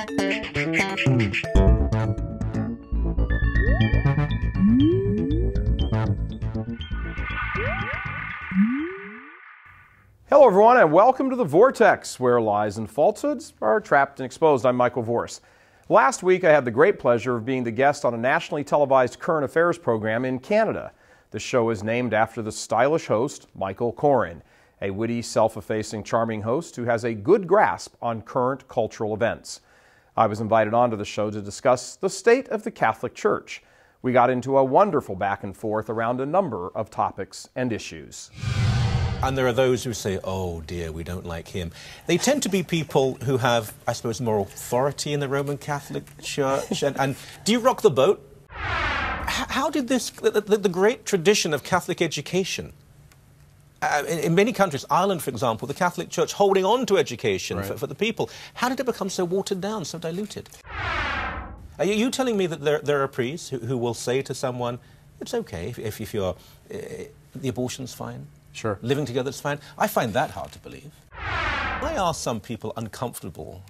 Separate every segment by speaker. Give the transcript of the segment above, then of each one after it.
Speaker 1: Hello everyone and welcome to The Vortex, where lies and falsehoods are trapped and exposed. I'm Michael Coren. Last week I had the great pleasure of being the guest on a nationally televised current affairs program in Canada. The show is named after the stylish host, Michael Coren, a witty, self-effacing, charming host who has a good grasp on current cultural events. I was invited onto the show to discuss the state of the Catholic Church. We got into a wonderful back and forth around a number of topics and issues.
Speaker 2: And there are those who say, oh dear, we don't like him. They tend to be people who have, I suppose, more authority in the Roman Catholic Church. And do you rock the boat? How did this, the great tradition of Catholic education, in many countries, Ireland, for example, the Catholic Church holding on to education for the people, how did it become so watered down, so diluted? Are you telling me that there are priests who will say to someone, it's okay if you're, the abortion's fine?
Speaker 1: Sure.
Speaker 2: Living together is fine. I find that hard to believe. Why are some people uncomfortable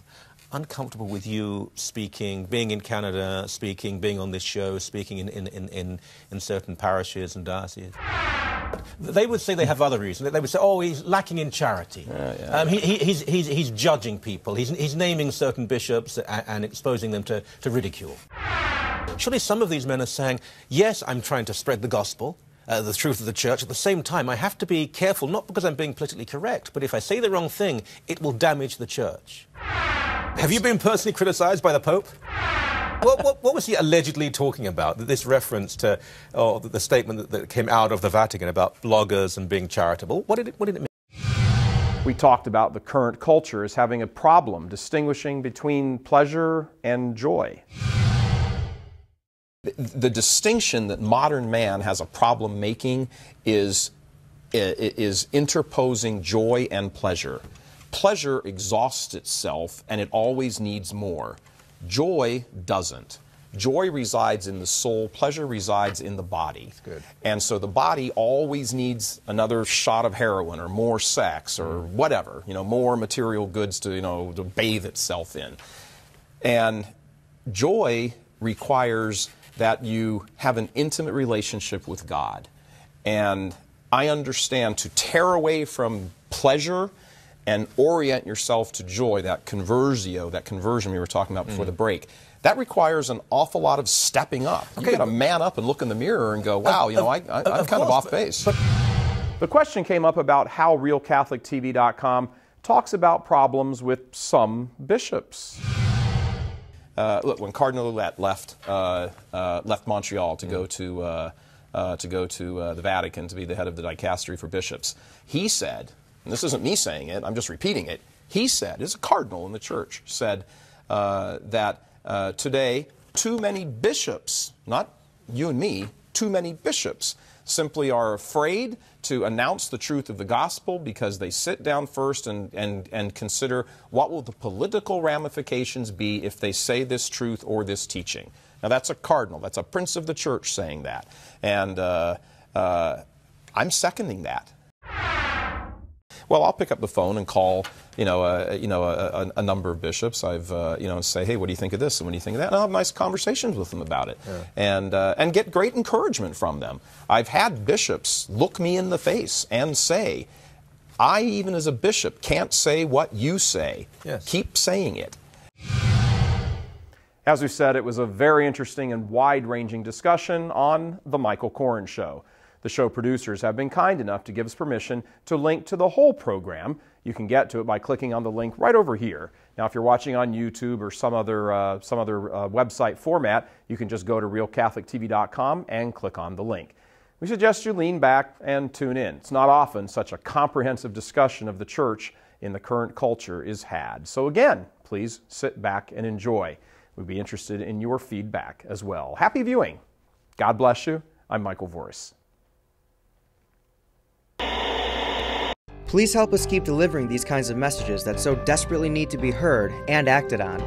Speaker 2: with you speaking, being in Canada, speaking, being on this show, speaking in certain parishes and dioceses? They would say they have other reasons. They would say, oh, he's lacking in charity. He's judging people. He's naming certain bishops and exposing them to ridicule. Surely some of these men are saying, yes, I'm trying to spread the gospel, the truth of the Church. At the same time, I have to be careful, not because I'm being politically correct, but if I say the wrong thing, it will damage the Church. Have you been personally criticised by the Pope? What was he allegedly talking about? This reference to the statement that came out of the Vatican about bloggers and being charitable. What did it mean?
Speaker 1: We talked about the current culture as having a problem distinguishing between pleasure and joy.
Speaker 3: The distinction that modern man has a problem making is interposing joy and pleasure. Pleasure exhausts itself and it always needs more. Joy doesn't. Joy resides in the soul, pleasure resides in the body.
Speaker 1: That's good.
Speaker 3: And so the body always needs another shot of heroin or more sex or whatever, more material goods to bathe itself in. And joy requires that you have an intimate relationship with God. And I understand to tear away from pleasure and orient yourself to joy, that conversion we were talking about before the break, that requires an awful lot of stepping up. Okay. You got to man up and look in the mirror and go, wow, I'm kind of off base.
Speaker 1: The question came up about how RealCatholicTV.com talks about problems with some bishops.
Speaker 3: Look, when Cardinal Ouellette left Montreal to go to the Vatican to be the head of the dicastery for bishops, he said, and this isn't me saying it, I'm just repeating it, he said, as a cardinal in the church, said that today too many bishops, not you and me, too many bishops simply are afraid to announce the truth of the gospel because they sit down first and consider what will the political ramifications be if they say this truth or this teaching. Now that's a cardinal, that's a prince of the church saying that. And I'm seconding that. Well, I'll pick up the phone and call, a number of bishops. And say, hey, what do you think of this and what do you think of that? And I'll have nice conversations with them about it, and get great encouragement from them. I've had bishops look me in the face and say, I, even as a bishop, can't say what you say.
Speaker 2: Yes.
Speaker 3: Keep saying it.
Speaker 1: As we said, it was a very interesting and wide-ranging discussion on The Michael Coren Show. The show producers have been kind enough to give us permission to link to the whole program. You can get to it by clicking on the link right over here. Now, if you're watching on YouTube or some other website format, you can just go to RealCatholicTV.com and click on the link. We suggest you lean back and tune in. It's not often such a comprehensive discussion of the church in the current culture is had. So again, please sit back and enjoy. We'd be interested in your feedback as well. Happy viewing. God bless you. I'm Michael Coren.
Speaker 4: Please help us keep delivering these kinds of messages that so desperately need to be heard and acted on.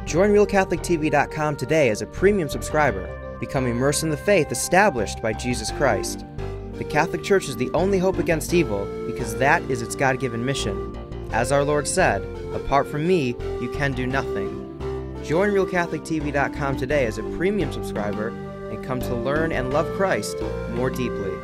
Speaker 4: Join RealCatholicTV.com today as a premium subscriber. Become immersed in the faith established by Jesus Christ. The Catholic Church is the only hope against evil because that is its God-given mission. As our Lord said, apart from me, you can do nothing. Join RealCatholicTV.com today as a premium subscriber and come to learn and love Christ more deeply.